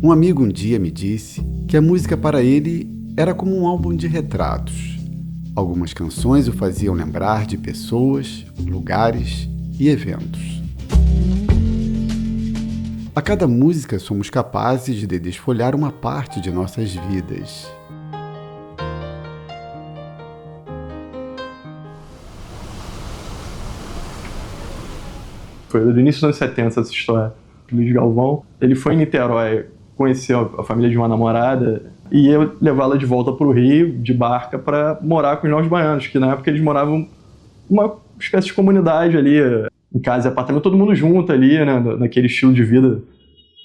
Um amigo um dia me disse que a música para ele era como um álbum de retratos. Algumas canções o faziam lembrar de pessoas, lugares e eventos. A cada música somos capazes de desfolhar uma parte de nossas vidas. Foi do início dos anos 70 essa história. O Luiz Galvão, ele foi em Niterói, conheceu a família de uma namorada e ia levá-la de volta para o Rio, de barca, para morar com os novos baianos, que na época eles moravam uma espécie de comunidade ali, em casa e apartamento, todo mundo junto ali, né, naquele estilo de vida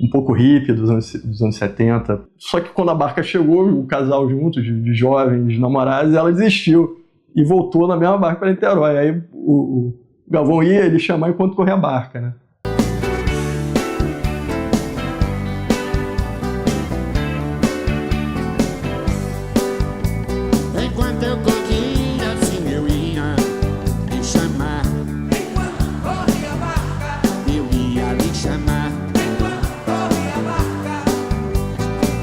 um pouco hippie dos anos 70. Só que quando a barca chegou, o casal junto, de jovens, namorados, ela desistiu e voltou na mesma barca para Niterói. Aí o Galvão ia ele chamar enquanto corria a barca, né? Enquanto eu corria, assim eu ia lhe chamar. Enquanto corria a barca, eu ia lhe chamar. Enquanto corria a barca,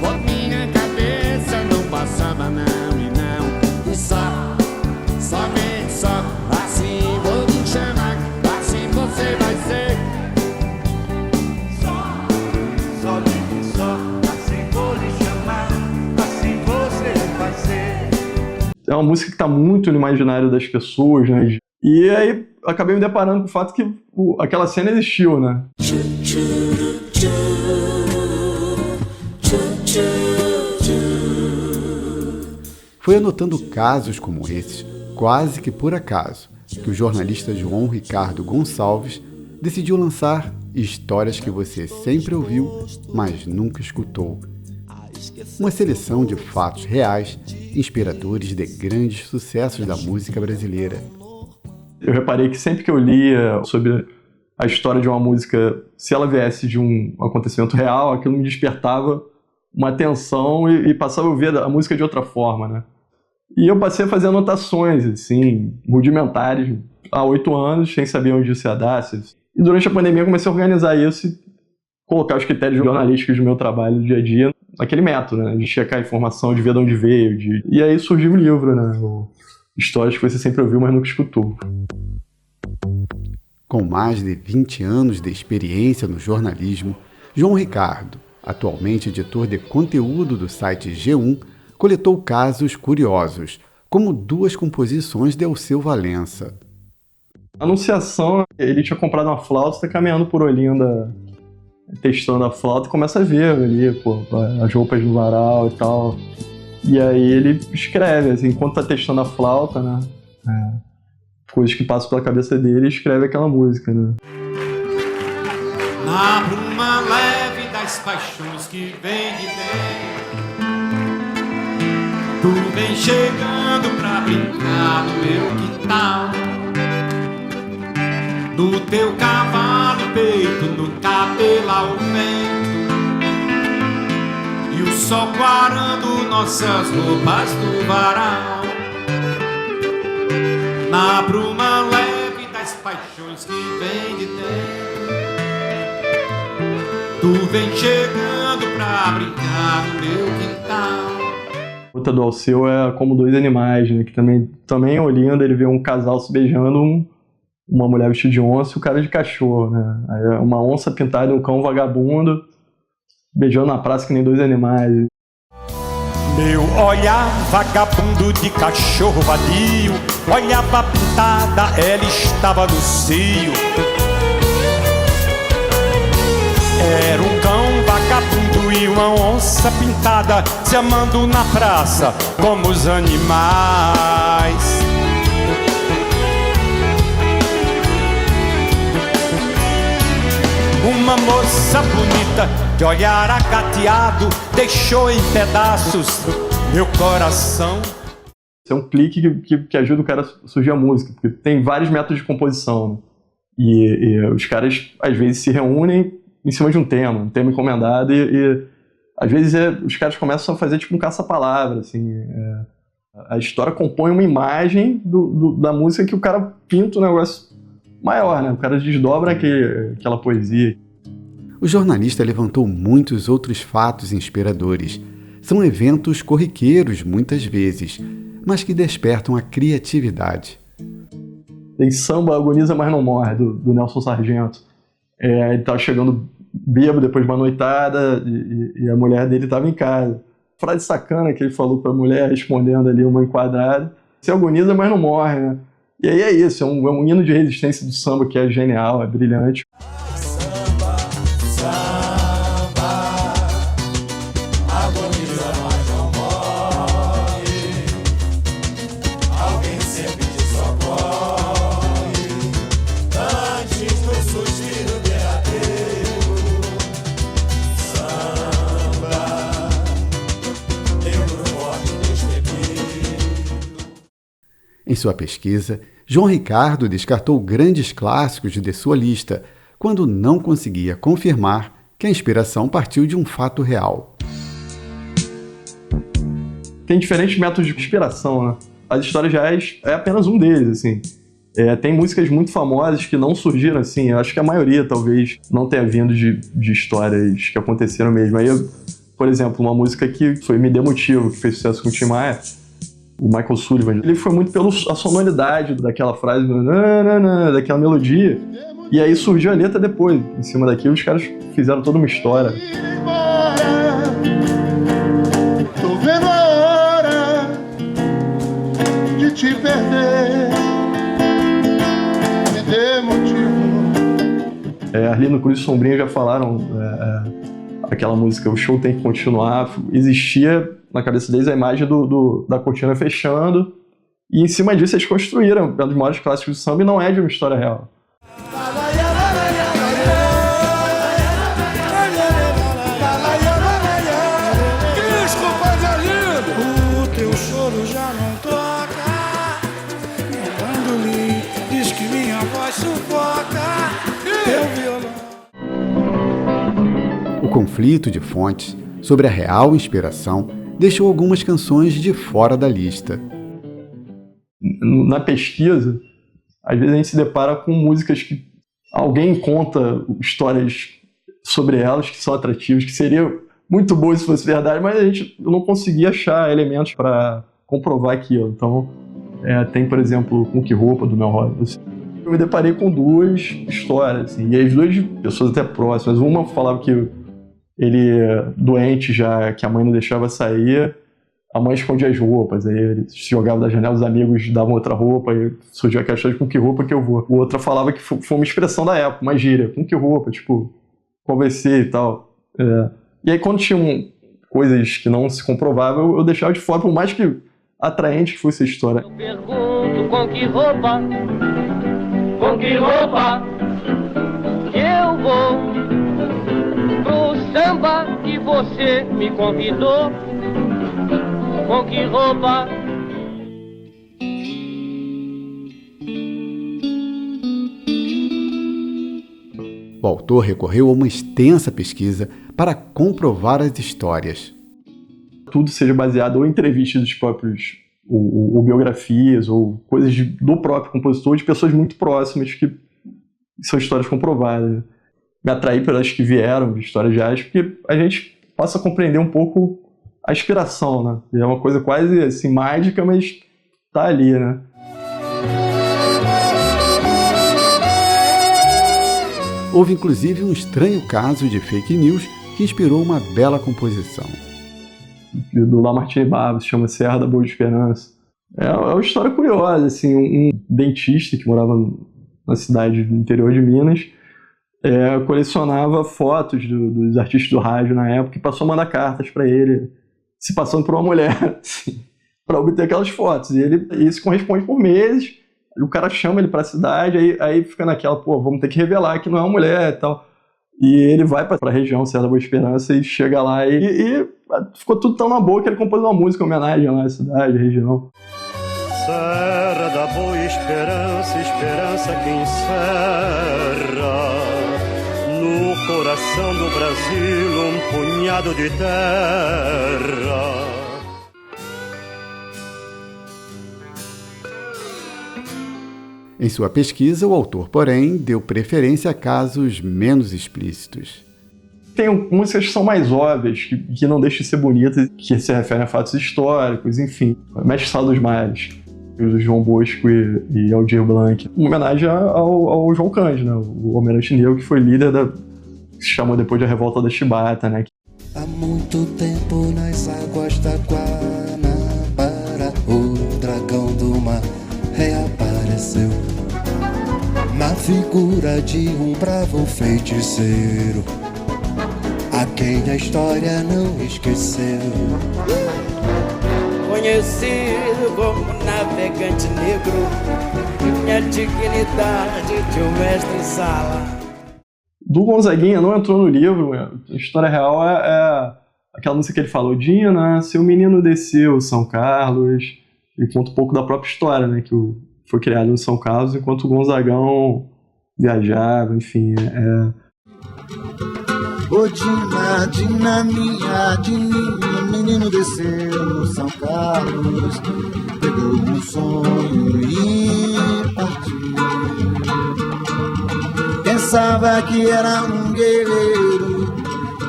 por minha cabeça não passava não e não. E só assim vou lhe chamar. Assim você vai ser. Só, assim vou lhe chamar. Assim você vai ser. É uma música que está muito no imaginário das pessoas, né? E aí acabei me deparando com o fato que aquela cena existiu, né? Foi anotando casos como esses, quase que por acaso, que o jornalista João Ricardo Gonçalves decidiu lançar Histórias que você sempre ouviu, mas nunca escutou. Uma seleção de fatos reais, inspiradores de grandes sucessos da música brasileira. Eu reparei que sempre que eu lia sobre a história de uma música, se ela viesse de um acontecimento real, aquilo me despertava uma atenção e passava a ouvir a música de outra forma, né? E eu passei a fazer anotações, assim, rudimentares, há 8 anos, sem saber onde isso ia dar. E durante a pandemia eu comecei a organizar isso e colocar os critérios jornalísticos do meu trabalho do dia a dia naquele método, né? De checar a informação, de ver de onde veio. E aí surgiu o livro, né? Histórias que você sempre ouviu, mas nunca escutou. Com mais de 20 anos de experiência no jornalismo, João Ricardo, atualmente editor de conteúdo do site G1, coletou casos curiosos, como 2 composições de Alceu Valença. A Anunciação, ele tinha comprado uma flauta, está caminhando por Olinda, testando a flauta e começa a ver ali, as roupas no varal e tal. E aí ele escreve, assim, enquanto tá testando a flauta, né? Coisas que passam pela cabeça dele, ele escreve aquela música, né? Na bruma leve das paixões que vem de dentro, tu vem chegando pra brincar no meu quintal. No teu cavalo peito, no cabelo ao vento, e o sol quarando nossas roupas do varal. Na bruma leve das paixões que vem de dentro, tu vem chegando pra brincar no meu quintal. Outra do Alceu é Como Dois Animais, né? Que também em Olinda ele vê um casal se beijando, uma mulher vestida de onça e o cara de cachorro, né? Aí é uma onça pintada e um cão vagabundo beijando na praça que nem dois animais. Meu olhar vagabundo de cachorro vadio olhava pintada, ela estava no cio. Era um cão vagabundo e uma onça pintada se amando na praça como os animais. Uma moça bonita de olhar agateado deixou em pedaços meu coração. Isso é um clique que ajuda o cara a surgir a música, porque tem vários métodos de composição, né? E os caras às vezes se reúnem em cima de um tema encomendado e às vezes os caras começam a fazer tipo um caça-palavra, assim. A história compõe uma imagem da música que o cara pinta um negócio maior, né? O cara desdobra aquela poesia. o jornalista levantou muitos outros fatos inspiradores. São eventos corriqueiros muitas vezes, mas que despertam a criatividade. Tem Samba Agoniza Mas Não Morre, do Nelson Sargento. Ele estava chegando bêbado depois de uma noitada e a mulher dele estava em casa. Frase sacana que ele falou para a mulher, respondendo ali uma enquadrada: "Você agoniza, mas não morre", né? E aí é isso, é um hino de resistência do samba que é genial, é brilhante. Em sua pesquisa, João Ricardo descartou grandes clássicos de sua lista, quando não conseguia confirmar que a inspiração partiu de um fato real. Tem diferentes métodos de inspiração, né? As histórias reais é apenas um deles, assim. Tem músicas muito famosas que não surgiram assim. Eu acho que a maioria, talvez, não tenha vindo de histórias que aconteceram mesmo. Aí, por exemplo, uma música que foi Me Dê Motivo, que fez sucesso com o Tim Maia, o Michael Sullivan, ele foi muito pela sonoridade daquela frase, daquela melodia, e aí surgiu a letra depois. Em cima daquilo, os caras fizeram toda uma história. Tô vendo a hora de te perder. Me dê motivo. Arlindo Cruz e Sombrinha já falaram aquela música O Show Tem Que Continuar. Existia na cabeça deles a imagem da cortina fechando, e em cima disso eles construíram um dos maiores clássicos do samba, e não é de uma história real. O teu choro já não toca, quando li diz que minha voz sufoca teu violão. O conflito de fontes sobre a real inspiração deixou algumas canções de fora da lista. Na pesquisa, às vezes a gente se depara com músicas que alguém conta histórias sobre elas que são atrativas, que seria muito boa se fosse verdade, mas eu não conseguia achar elementos para comprovar aquilo. Então, tem, por exemplo, Com Que Roupa, do Mel Robbins. Eu me deparei com duas histórias, assim, e as duas pessoas até próximas. Uma falava que ele, doente já, que a mãe não deixava sair, a mãe escondia as roupas, aí ele se jogava da janela, os amigos davam outra roupa, e surgiu aquela história de Com Que Roupa Que Eu Vou. O outra falava que foi uma expressão da época, uma gíria, com que roupa, tipo, conversei e tal. E aí quando tinham coisas que não se comprovavam, eu deixava de fora, por mais que atraente que fosse a história. Eu pergunto com que roupa que eu vou pro samba que você me convidou. Com que roupa? O autor recorreu a uma extensa pesquisa para comprovar as histórias. Tudo seja baseado ou em entrevistas dos próprios, ou biografias, ou coisas do próprio compositor, de pessoas muito próximas, que são histórias comprovadas. Me atraí pelas que vieram de histórias reais, porque a gente possa compreender um pouco a inspiração, né? É uma coisa quase assim, mágica, mas tá ali, né? Houve inclusive um estranho caso de fake news que inspirou uma bela composição. Do Lamartine Barros, se chama Serra da Boa Esperança. É uma história curiosa, assim, um dentista que morava na cidade do interior de Minas, colecionava fotos dos artistas do rádio na época e passou a mandar cartas para ele, se passando por uma mulher, assim, para obter aquelas fotos. E ele se corresponde por meses, o cara chama ele para a cidade, aí fica naquela, pô, vamos ter que revelar que não é uma mulher e tal. E ele vai para a região Serra da Boa Esperança e chega lá e ficou tudo tão na boa que ele compôs uma música em homenagem lá à cidade, à região. Serra da Boa Esperança, esperança que encerra no coração do Brasil um punhado de terra. Em sua pesquisa, o autor, porém, deu preferência a casos menos explícitos. Tem músicas que são mais óbvias, que não deixam de ser bonitas, que se referem a fatos históricos, enfim. Mestre Sala dos Mares, do João Bosco e Aldir Blanc. Uma homenagem ao João Cândido, né? O almirante negro que foi líder que se chamou depois de a Revolta da Chibata, né? Há muito tempo nas águas da Guanabara, o dragão do mar reapareceu na figura de um bravo feiticeiro, a quem a história não esqueceu. Conhecido como navegante negro, tinha dignidade de um mestre sala. Do Gonzaguinha não entrou no livro, a história real é aquela música que ele falou, Dina, seu menino desceu São Carlos, e conta um pouco da própria história, né, que foi criado em São Carlos, enquanto o Gonzagão viajava, enfim. Ô Dina, Dina minha, Dininha, menino desceu no São Carlos, pegou um sonho e partiu. Pensava que era um guerreiro,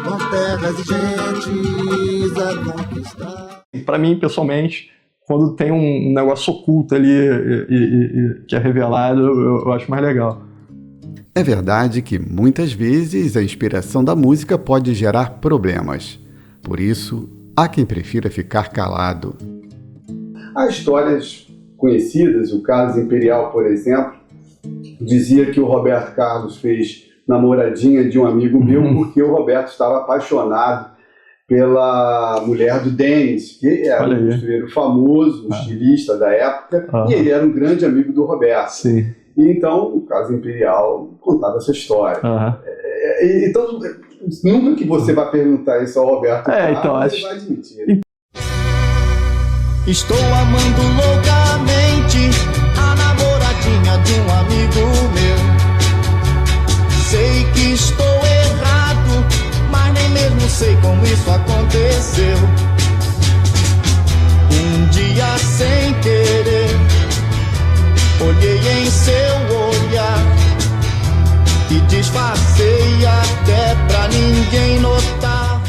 com terras e gentes a conquistar. Para mim, pessoalmente, quando tem um negócio oculto ali e que é revelado, eu acho mais legal. É verdade que muitas vezes a inspiração da música pode gerar problemas. Por isso, há quem prefira ficar calado. Há histórias conhecidas, o caso Imperial, por exemplo, dizia que o Roberto Carlos fez namoradinha de um amigo meu porque o Roberto estava apaixonado pela mulher do Denis, que era um costureiro famoso, um estilista da época, e ele era um grande amigo do Roberto. Sim. E então, o caso Imperial contava essa história. Então, nunca que você vai perguntar isso ao Roberto Carlos, então, ele vai admitir. Estou amando loucamente a namoradinha de um amigo meu. Sei que estou errado, mas nem mesmo sei como isso aconteceu. Um dia sem querer, olhei em seu olhar e disfarcei até pra ninguém notar.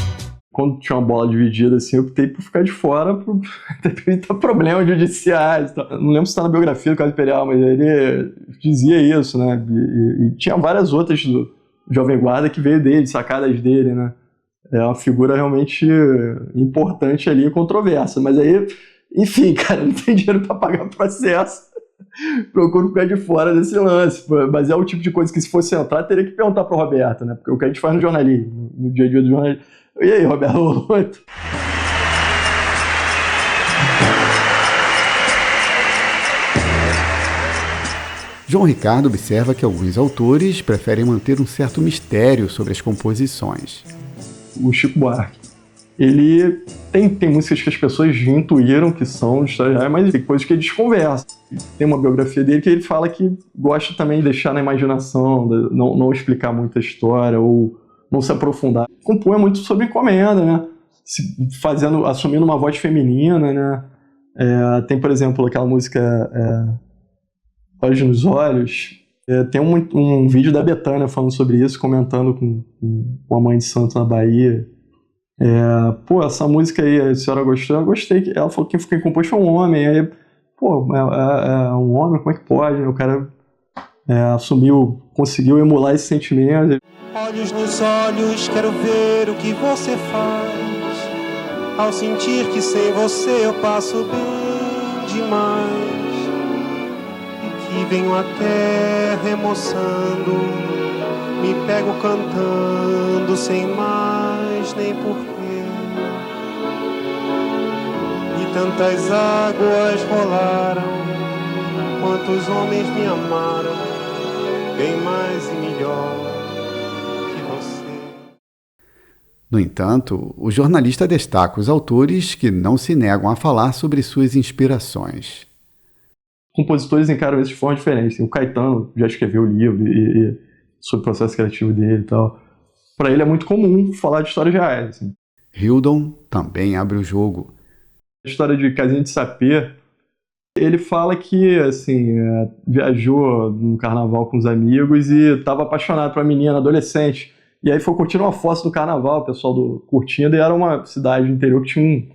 Quando tinha uma bola dividida, assim, eu optei por ficar de fora por evitar problemas judiciais. Não lembro se está na biografia do caso Imperial, mas ele dizia isso, né? E tinha várias outras do Jovem Guarda que veio dele, sacadas dele, né? É uma figura realmente importante ali, controversa. Mas aí, enfim, cara, não tem dinheiro para pagar processo. Procuro ficar de fora desse lance. Mas é o tipo de coisa que, se fosse entrar, teria que perguntar para o Roberto, né? Porque o que a gente faz no jornalismo, no dia a dia do jornalismo. E aí, Roberto? João Ricardo observa que alguns autores preferem manter um certo mistério sobre as composições. O Chico Buarque, ele tem músicas que as pessoas intuíram que são de história real, mas tem coisas que ele desconversa. Tem uma biografia dele que ele fala que gosta também de deixar na imaginação, não explicar muito a história ou não se aprofundar. Compõe muito sobre encomenda, né? Assumindo uma voz feminina, né? Tem, por exemplo, aquela música Olhos nos Olhos. Tem um vídeo da Bethânia falando sobre isso, comentando com a mãe de santo na Bahia. Essa música aí, a senhora gostou? Eu gostei. Ela falou que quem compôs foi um homem. Aí, é um homem, como é que pode? O cara conseguiu emular esse sentimento. Olhos nos olhos, quero ver o que você faz. Ao sentir que sem você eu passo bem demais. E que venho até remoçando, me pego cantando sem mais nem porquê. E tantas águas rolaram, quantos homens me amaram, bem mais e melhor. No entanto, o jornalista destaca os autores que não se negam a falar sobre suas inspirações. Compositores encaram isso de forma diferente. O Caetano já escreveu o livro e sobre o processo criativo dele e tal. Para ele é muito comum falar de histórias reais. Assim. Hildon também abre o jogo. A história de Casinha de Sapê, ele fala que assim, viajou num carnaval com os amigos e estava apaixonado por uma menina adolescente. E aí foi curtindo uma foto do carnaval, o pessoal curtindo, e era uma cidade do interior que tinha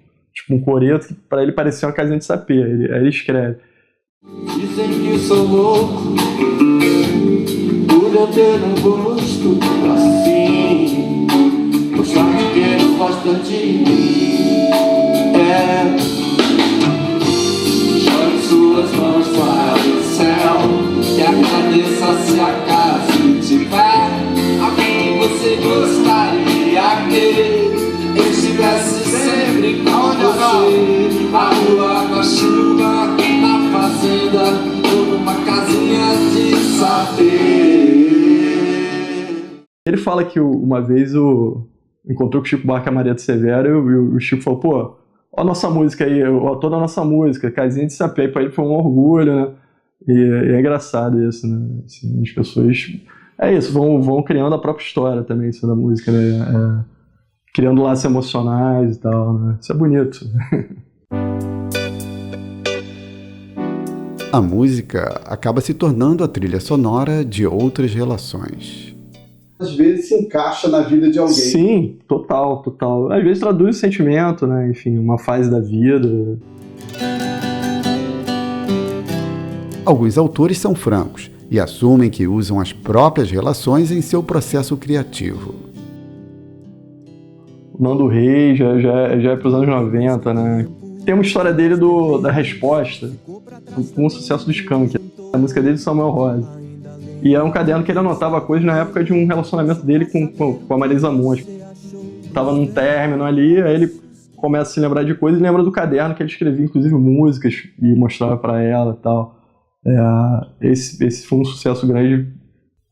um coreto que pra ele parecia uma casinha de sapê. Aí ele escreve: dizem que sou louco por eu ter um gosto assim, mostrar que quem gosta de mim jogue suas mãos para o céu e agradeça se acaso tiver alguém que você gostaria que estivesse sempre com você, na rua, na chuva, na fazenda ou numa casinha de sapê. Ele fala que uma vez encontrou com o Chico Buarque e a Maria do Severo e o Chico falou: pô, ó a nossa música aí, o autor da nossa música, casinha de sapê. E pra ele foi um orgulho, né? E é engraçado isso, né? Assim, as pessoas... É isso, vão criando a própria história também, isso da música, né? Criando laços emocionais e tal, né? Isso é bonito. A música acaba se tornando a trilha sonora de outras relações. Às vezes se encaixa na vida de alguém. Sim, total. Às vezes traduz sentimento, né? Enfim, uma fase da vida. Alguns autores são francos e assumem que usam as próprias relações em seu processo criativo. O Nando Reis já é para os anos 90, né? Tem uma história dele da Resposta, com o sucesso do Skank. A música dele é Samuel Rosa. E é um caderno que ele anotava coisas na época de um relacionamento dele com a Marisa Monte. Tava num término ali, aí ele começa a se lembrar de coisas e lembra do caderno que ele escrevia, inclusive músicas, e mostrava para ela e tal. Esse foi um sucesso grande.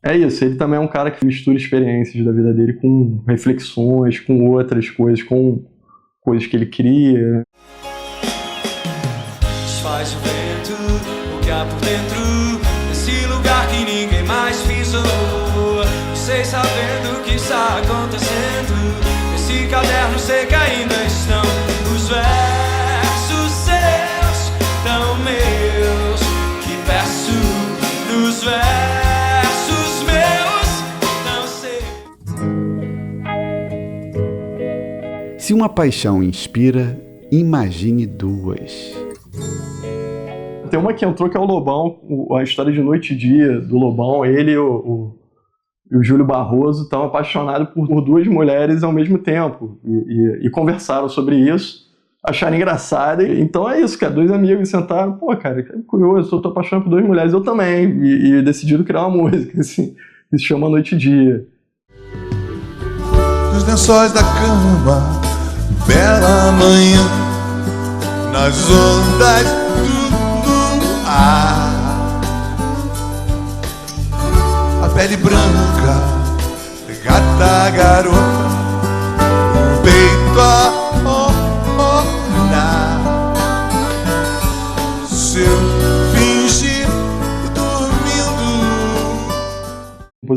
É isso, ele também é um cara que mistura experiências da vida dele com reflexões, com outras coisas, com coisas que ele cria. Desfaz o vento, o que há por dentro, nesse lugar que ninguém mais pisou. Sei sabendo o que está acontecendo, nesse caderno sei que ainda estão os versos seus, tão meus, que peço nos versos meus, não sei. Se uma paixão inspira, imagine duas. Tem uma que entrou que é o Lobão, a história de Noite e Dia do Lobão. Ele e o Júlio Barroso estão apaixonados por duas mulheres ao mesmo tempo e conversaram sobre isso, acharam engraçado. Então é isso, cara, dois amigos sentaram, pô, cara, que curioso, eu tô apaixonado por duas mulheres, eu também, e decidiram criar uma música, assim, que se chama Noite e Dia. Nos lençóis da cama, bela manhã, nas ondas do ar, a pele branca, gata garota, o peito a olhar, seu fingir dormindo.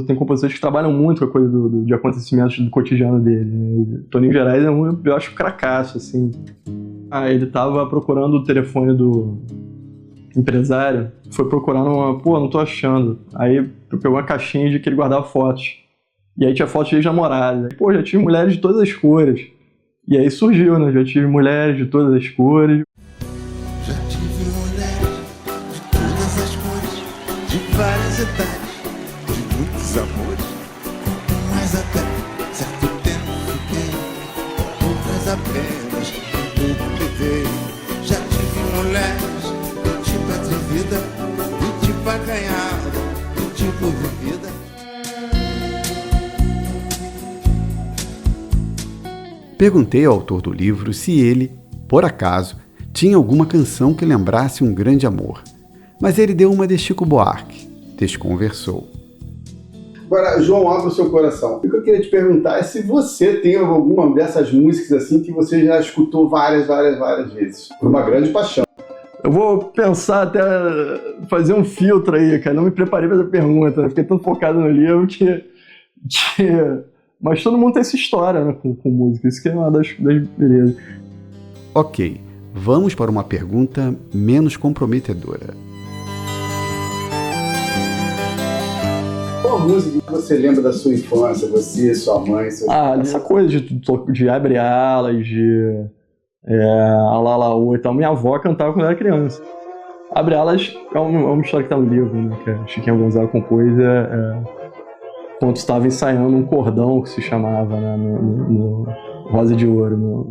Tem compositores que trabalham muito com a coisa de acontecimentos do cotidiano dele, né? Toninho Gerais é eu acho cracaço, assim. Ele tava procurando o telefone do empresário, foi procurar não tô achando. Aí pegou uma caixinha de que ele guardava fotos. E aí tinha fotos de ex-namoradas. Pô, já tive mulheres de todas as cores. E aí surgiu, né? Já tive mulheres de todas as cores. Já tive mulheres de todas as cores, de várias idades, de muitos amores, mas até certo tempo fiquei, outras apenas um pouco levei. Já tive mulheres do tipo atrevida, do tipo acanhada, do tipo vivida. Perguntei ao autor do livro se ele, por acaso, tinha alguma canção que lembrasse um grande amor. Mas ele deu uma de Chico Buarque, desconversou. Agora, João, abre o seu coração. O que eu queria te perguntar é se você tem alguma dessas músicas assim que você já escutou várias vezes, por uma grande paixão. Eu vou pensar até fazer um filtro aí, cara. Não me preparei para essa pergunta, né? Fiquei tão focado no livro que... Mas todo mundo tem essa história, né, com música. Isso que é uma das belezas. Ok, vamos para uma pergunta menos comprometedora. Qual música que você lembra da sua infância, você, sua mãe, seus Essa coisa de Abre Alas, de Alalaô e tal. Minha avó cantava quando eu era criança. Abre Alas é uma história que tá no livro, né? Que a Chiquinha Gonzaga compôs quando estava ensaiando um cordão que se chamava, né? No Rosa de Ouro,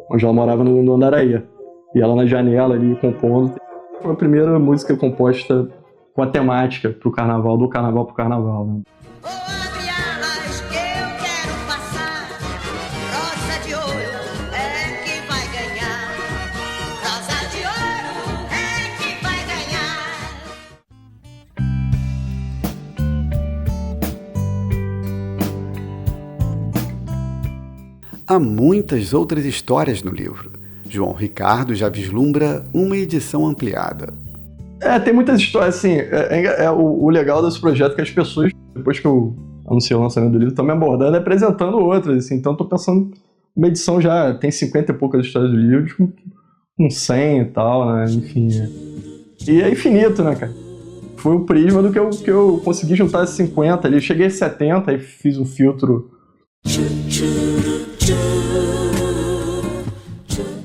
onde ela morava no Andaraí. E ela na janela ali compondo. Foi a primeira música composta com a temática pro carnaval, do carnaval pro carnaval, né? Há muitas outras histórias no livro. João Ricardo já vislumbra uma edição ampliada. Tem muitas histórias, assim, o legal desse projeto é que as pessoas, depois que eu anunciei o lançamento do livro, estão me abordando e apresentando outras, assim, então estou pensando, uma edição já tem 50 e poucas histórias do livro, com 100 e tal, né, enfim, e é infinito, né, cara? Foi o prisma do que eu consegui juntar 50 ali, eu cheguei a 70 e fiz um filtro.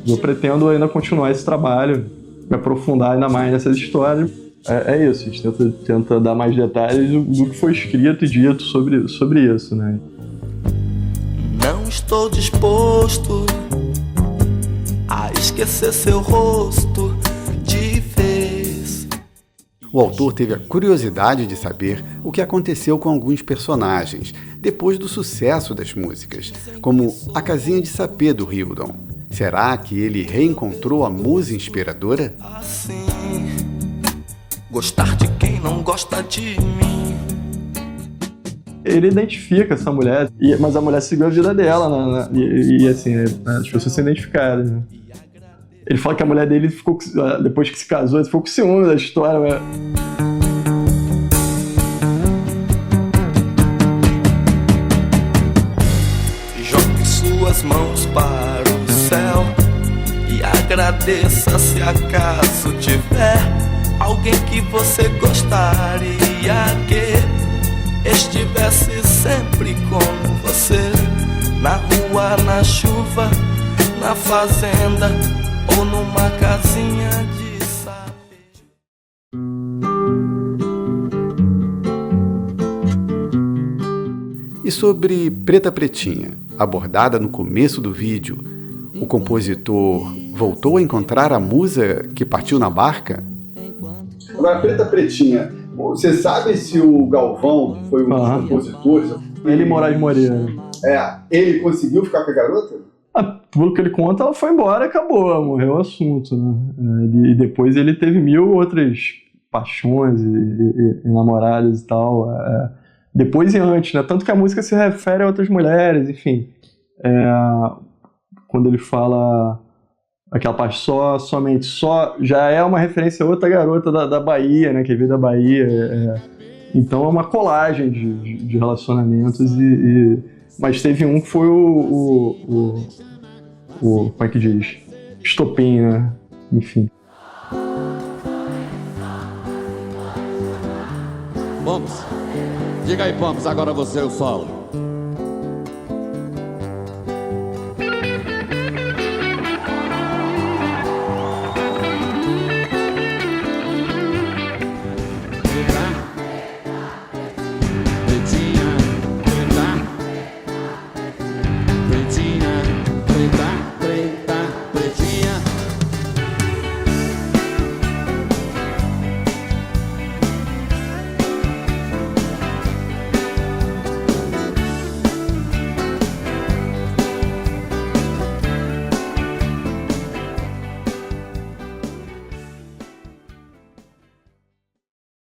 Eu pretendo ainda continuar esse trabalho, me aprofundar ainda mais nessas histórias. É isso, a gente tenta dar mais detalhes do que foi escrito e dito sobre isso, né? Não estou disposto a esquecer seu rosto de vez. O autor teve a curiosidade de saber o que aconteceu com alguns personagens depois do sucesso das músicas, como a casinha de sapê do Hildon. Será que ele reencontrou a musa inspiradora? Assim, gostar de quem não gosta de mim. Ele identifica essa mulher, mas a mulher seguiu a vida dela, e assim, as pessoas se identificaram, né? Ele fala que a mulher dele ficou, depois que se casou, ele ficou com ciúme da história, né? Jogue suas mãos para o céu e agradeça se acaso tiver alguém que você gostaria que estivesse sempre com você, na rua, na chuva, na fazenda ou numa casinha de sapê. E sobre Preta Pretinha, abordada no começo do vídeo, o compositor voltou a encontrar a musa que partiu na barca? Agora, Preta Pretinha, você sabe se o Galvão, que foi um dos compositores... Ele e Moraes Moreira. Ele conseguiu ficar com a garota? Pelo que ele conta, ela foi embora e acabou, morreu o assunto, né? E depois ele teve 1000 outras paixões e namoradas e tal, depois e antes, né? Tanto que a música se refere a outras mulheres, enfim. Quando ele fala aquela parte somente só, já é uma referência a outra garota da Bahia, né? Que veio da Bahia. Então é uma colagem de relacionamentos mas teve um que foi o como é que diz? Estopim, né? Enfim. Vamos. Diga aí, Pampas, agora você eu solo.